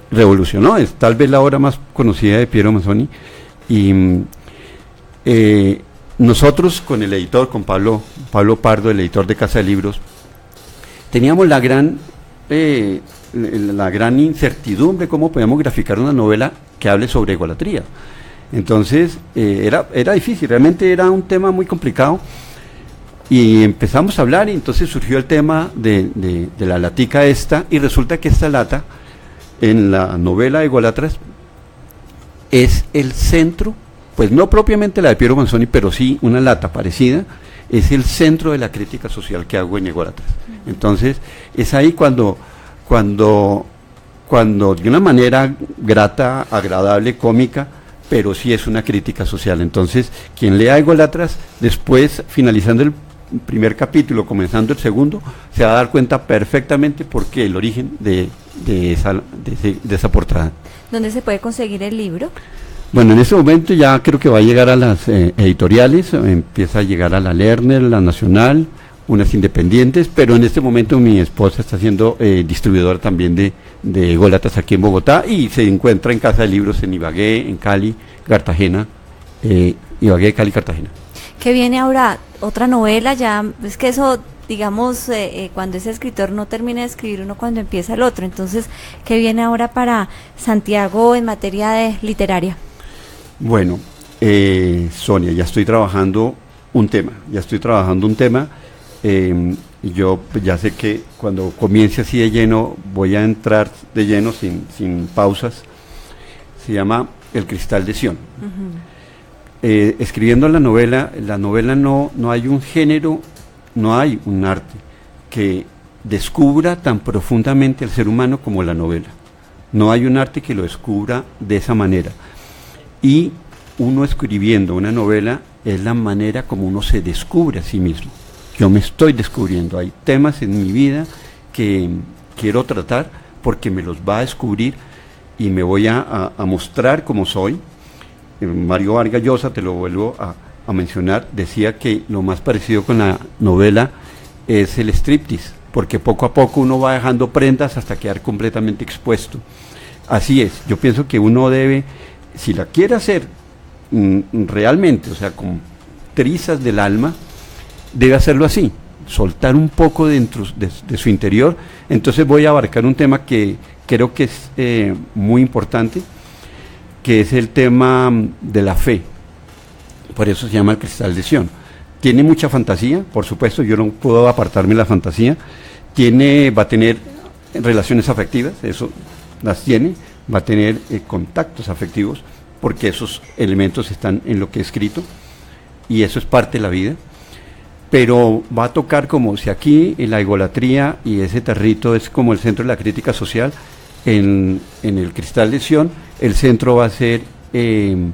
Speaker 7: revolucionó, es tal vez la obra más conocida de Piero Manzoni. Y nosotros con el editor, con Pablo Pardo, el editor de Casa de Libros, teníamos la gran incertidumbre cómo podíamos graficar una novela que hable sobre egolatría. Entonces era difícil, realmente era un tema muy complicado y empezamos a hablar y entonces surgió el tema de la latica esta, y resulta que esta lata en la novela Ególatras es el centro, pues no propiamente la de Piero Manzoni, pero sí una lata parecida, es el centro de la crítica social que hago en Ególatras. Entonces es ahí cuando de una manera grata, agradable, cómica, pero sí es una crítica social. Entonces quien lea Ególatras, después finalizando el primer capítulo, comenzando el segundo, se va a dar cuenta perfectamente por qué el origen de esa portada.
Speaker 2: ¿Dónde se puede conseguir el libro?
Speaker 7: Bueno, en este momento ya creo que va a llegar a las editoriales, empieza a llegar a la Lerner, la Nacional, unas independientes, pero en este momento mi esposa está siendo distribuidora también de Ególatras aquí en Bogotá, y se encuentra en Casa de Libros en Ibagué, en Cali, Cartagena, Ibagué, Cali, Cartagena.
Speaker 2: ¿Qué viene ahora? ¿Otra novela? Ya, es que eso, digamos, cuando es escritor no termina de escribir uno cuando empieza el otro. Entonces, ¿qué viene ahora para Santiago en materia de literaria?
Speaker 7: Bueno, Sonia, ya estoy trabajando un tema. Yo ya sé que cuando comience así de lleno, voy a entrar de lleno sin pausas. Se llama El Cristal de Sion. Escribiendo la novela no hay un género, no hay un arte que descubra tan profundamente al ser humano como la novela. No hay un arte que lo descubra de esa manera. Y uno escribiendo una novela es la manera como uno se descubre a sí mismo. Yo me estoy descubriendo, hay temas en mi vida que quiero tratar porque me los va a descubrir y me voy a mostrar como soy. Mario Vargas Llosa, te lo vuelvo a mencionar, decía que lo más parecido con la novela es el striptease, porque poco a poco uno va dejando prendas hasta quedar completamente expuesto. Así es, yo pienso que uno debe, si la quiere hacer realmente, o sea, con trizas del alma, debe hacerlo así, soltar un poco dentro de su interior. Entonces voy a abarcar un tema que creo que es muy importante, que es el tema de la fe. Por eso se llama El Cristal de Sion. Tiene mucha fantasía, por supuesto, yo no puedo apartarme de la fantasía. Va a tener relaciones afectivas, eso las tiene, va a tener contactos afectivos, porque esos elementos están en lo que he escrito, y eso es parte de la vida. Pero va a tocar como si aquí en la egolatría y ese territo es como el centro de la crítica social. En El Cristal de Sion el centro va a ser, en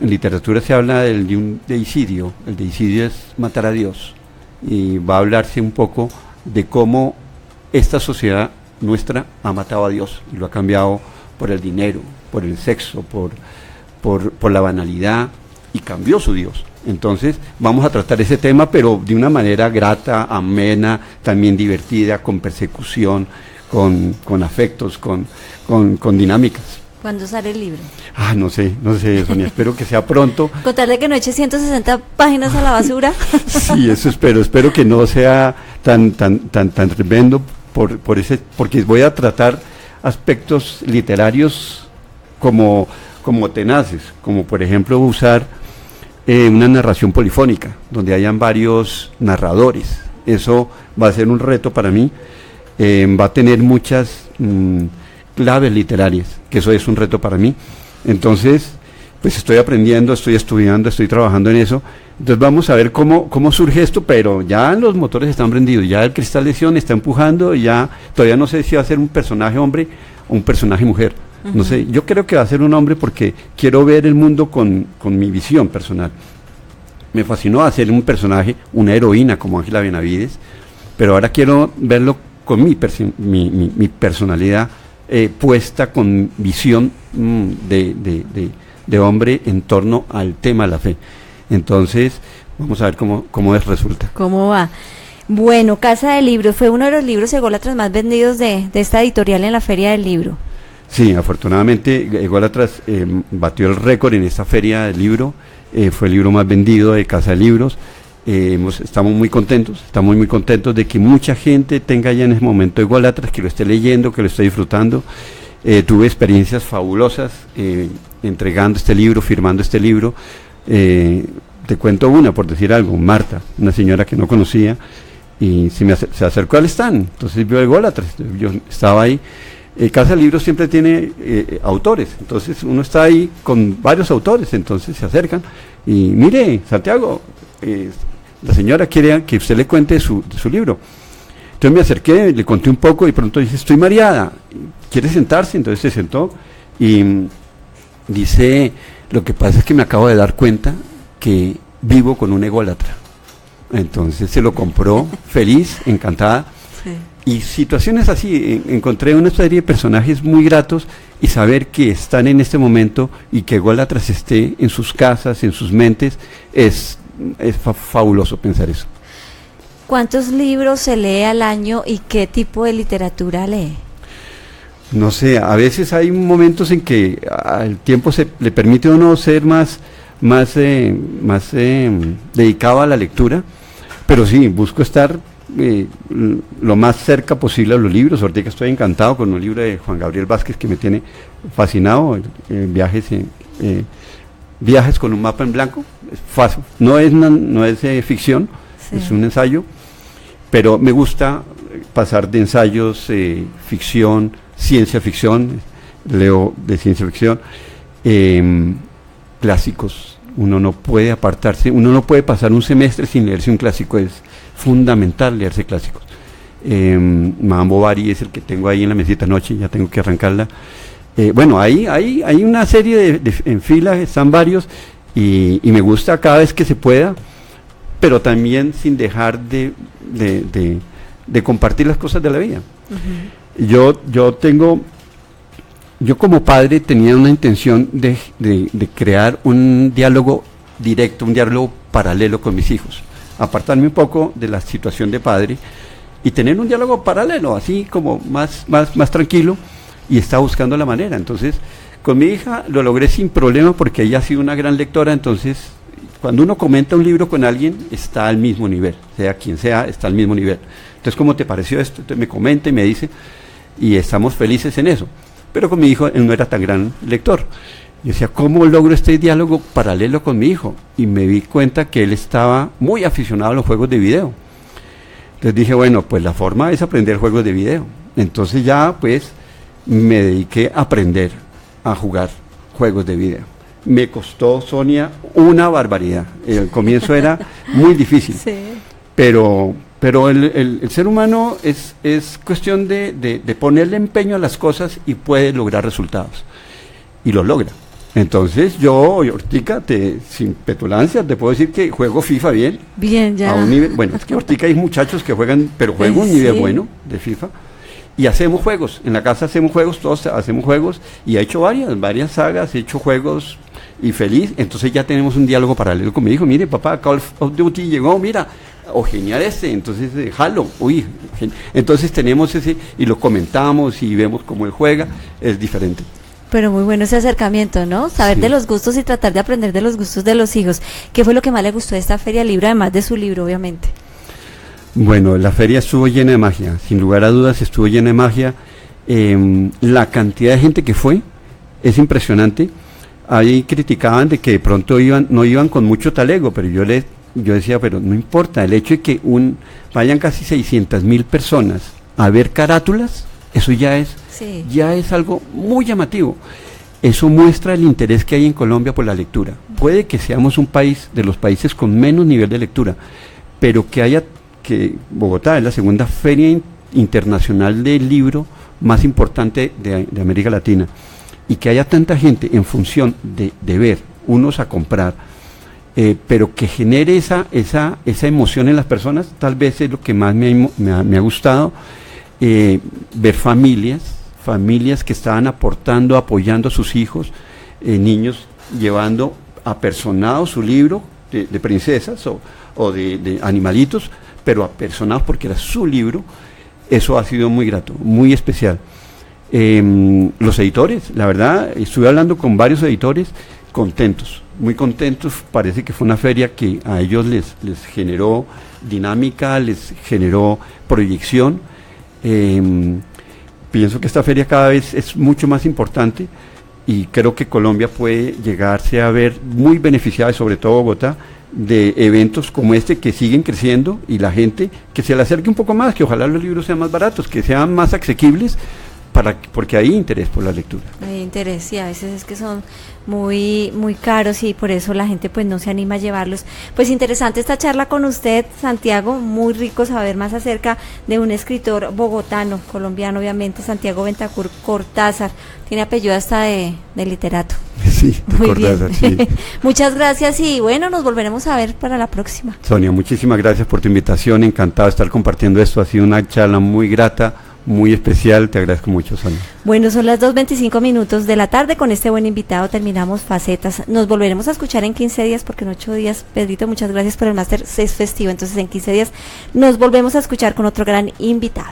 Speaker 7: literatura se habla de un deicidio. El deicidio es matar a Dios, y va a hablarse un poco de cómo esta sociedad nuestra ha matado a Dios y lo ha cambiado por el dinero, por el sexo, por la banalidad, y cambió su Dios. Entonces vamos a tratar ese tema, pero de una manera grata, amena, también divertida, con persecución, con afectos, con dinámicas.
Speaker 2: ¿Cuándo sale el libro?
Speaker 7: No sé, Sonia, espero que sea pronto.
Speaker 2: Contarle que no eche 160 páginas a la basura.
Speaker 7: Sí, eso espero que no sea tan tremendo porque voy a tratar aspectos literarios como tenaces, como por ejemplo usar una narración polifónica, donde hayan varios narradores. Eso va a ser un reto para mí, va a tener muchas claves literarias, que eso es un reto para mí. Entonces, pues estoy aprendiendo, estoy estudiando, estoy trabajando en eso. Entonces vamos a ver cómo surge esto, pero ya los motores están prendidos, ya el cristal de Sion está empujando, ya todavía no sé si va a ser un personaje hombre o un personaje mujer. No sé, yo creo que va a ser un hombre porque quiero ver el mundo con mi visión personal. Me fascinó hacer un personaje, una heroína como Ángela Benavides, pero ahora quiero verlo con mi personalidad puesta con visión de hombre en torno al tema de la fe. Entonces, vamos a ver cómo resulta.
Speaker 2: ¿Cómo va? Bueno, Casa de Libros fue uno de los libros ególatras más vendidos de esta editorial en la Feria del Libro.
Speaker 7: Sí, afortunadamente Ególatras batió el récord en esta feria del libro, fue el libro más vendido de Casa de Libros. Estamos muy contentos de que mucha gente tenga ya en ese momento Ególatras, que lo esté leyendo, que lo esté disfrutando. Tuve experiencias fabulosas entregando este libro, firmando este libro. Te cuento una, por decir algo. Marta, una señora que no conocía, y se acercó al stand, entonces vio Ególatras, yo estaba ahí. Casa de Libros siempre tiene autores, entonces uno está ahí con varios autores, entonces se acercan y mire, Santiago, la señora quiere que usted le cuente su libro. Entonces me acerqué, le conté un poco y pronto dice, estoy mareada, ¿quiere sentarse? Entonces se sentó y dice, lo que pasa es que me acabo de dar cuenta que vivo con un ególatra. Entonces se lo compró, feliz, encantada. Sí. Y situaciones así, encontré una serie de personajes muy gratos, y saber que están en este momento y que Ególatras esté en sus casas, en sus mentes, es fabuloso pensar eso.
Speaker 2: ¿Cuántos libros se lee al año y qué tipo de literatura lee?
Speaker 7: No sé, a veces hay momentos en que el tiempo le permite a uno ser más dedicado a la lectura, pero sí, busco estar lo más cerca posible a los libros. Ahorita estoy encantado con un libro de Juan Gabriel Vázquez que me tiene fascinado, viajes con un mapa en blanco. Es fácil, no es ficción, sí. Es un ensayo, pero me gusta pasar de ensayos, ficción, ciencia ficción, leo de ciencia ficción, clásicos. Uno no puede apartarse, uno no puede pasar un semestre sin leerse un clásico, es fundamental leerse clásicos. Madame Bovary es el que tengo ahí en la mesita anoche, ya tengo que arrancarla. Bueno, hay una serie en fila, están varios, y me gusta cada vez que se pueda, pero también sin dejar de compartir las cosas de la vida. Uh-huh. Yo como padre tenía una intención de crear un diálogo directo, un diálogo paralelo con mis hijos, apartarme un poco de la situación de padre y tener un diálogo paralelo, así como más tranquilo, y estaba buscando la manera. Entonces, con mi hija lo logré sin problema porque ella ha sido una gran lectora. Entonces, cuando uno comenta un libro con alguien, está al mismo nivel, sea quien sea, está al mismo nivel. Entonces, ¿cómo te pareció esto? Entonces me comenta y me dice, y estamos felices en eso. Pero con mi hijo, él no era tan gran lector. Yo decía, ¿cómo logro este diálogo paralelo con mi hijo? Y me di cuenta que él estaba muy aficionado a los juegos de video. Entonces dije, bueno, pues la forma es aprender juegos de video. Entonces ya, pues, me dediqué a aprender a jugar juegos de video. Me costó, Sonia, una barbaridad. El comienzo era muy difícil. Sí. Pero el ser humano es cuestión de ponerle empeño a las cosas y puede lograr resultados. y lo logra. Entonces yo, Ortica, sin petulancia, te puedo decir que juego FIFA bien.
Speaker 2: Bien, ya.
Speaker 7: A un nivel, bueno, es que Ortica hay muchachos que juegan, pero juego a un nivel bueno de FIFA. Y hacemos juegos, en la casa hacemos juegos, todos hacemos juegos, y he hecho varias sagas, he hecho juegos y feliz. Entonces ya tenemos un diálogo paralelo con mi hijo. Mire, papá, Call of Duty llegó, mira, genial entonces Halo, entonces tenemos ese, y lo comentamos y vemos cómo él juega, es diferente.
Speaker 2: Pero muy bueno ese acercamiento, ¿no? Saber de los gustos y tratar de aprender de los gustos de los hijos. ¿Qué fue lo que más le gustó de esta Feria Libro, además de su libro, obviamente?
Speaker 7: Bueno, la feria estuvo llena de magia, sin lugar a dudas estuvo llena de magia. La cantidad de gente que fue es impresionante. Ahí criticaban de que de pronto no iban con mucho talego, pero yo decía, pero no importa, el hecho de que vayan casi 600,000 personas a ver carátulas, eso ya es algo muy llamativo. Eso muestra el interés que hay en Colombia por la lectura. Puede que seamos un país de los países con menos nivel de lectura, pero que Bogotá es la segunda feria internacional del libro más importante de América Latina, y que haya tanta gente en función de ver, unos a comprar, pero que genere esa emoción en las personas, tal vez es lo que más me ha gustado, ver familias que estaban apoyando a sus hijos, niños llevando apersonados su libro de princesas o de animalitos, pero apersonados porque era su libro. Eso ha sido muy grato, muy especial. Los editores, la verdad, estuve hablando con varios editores, muy contentos. Parece que fue una feria que a ellos les generó dinámica, les generó proyección. Pienso que esta feria cada vez es mucho más importante, y creo que Colombia puede llegarse a ver muy beneficiada, y sobre todo Bogotá, de eventos como este que siguen creciendo, y la gente que se le acerque un poco más, que ojalá los libros sean más baratos, que sean más asequibles, porque hay interés por la lectura.
Speaker 2: Hay interés, sí, a veces es que son muy muy caros y por eso la gente pues no se anima a llevarlos. Pues interesante esta charla con usted, Santiago, muy rico saber más acerca de un escritor bogotano, colombiano obviamente, Santiago Bentancur Cortázar, tiene apellido hasta de literato.
Speaker 7: Sí,
Speaker 2: muy
Speaker 7: Cortázar,
Speaker 2: bien.
Speaker 7: sí.
Speaker 2: Muchas gracias y bueno, nos volveremos a ver para la próxima.
Speaker 7: Sonia, muchísimas gracias por tu invitación, encantado de estar compartiendo esto, ha sido una charla muy grata, muy especial, te agradezco mucho, Sonia.
Speaker 2: Bueno, son las 2:25 de la tarde, con este buen invitado terminamos Facetas, nos volveremos a escuchar en 15 días, porque en 8 días, Pedrito, muchas gracias por el máster, es festivo, entonces en 15 días nos volvemos a escuchar con otro gran invitado.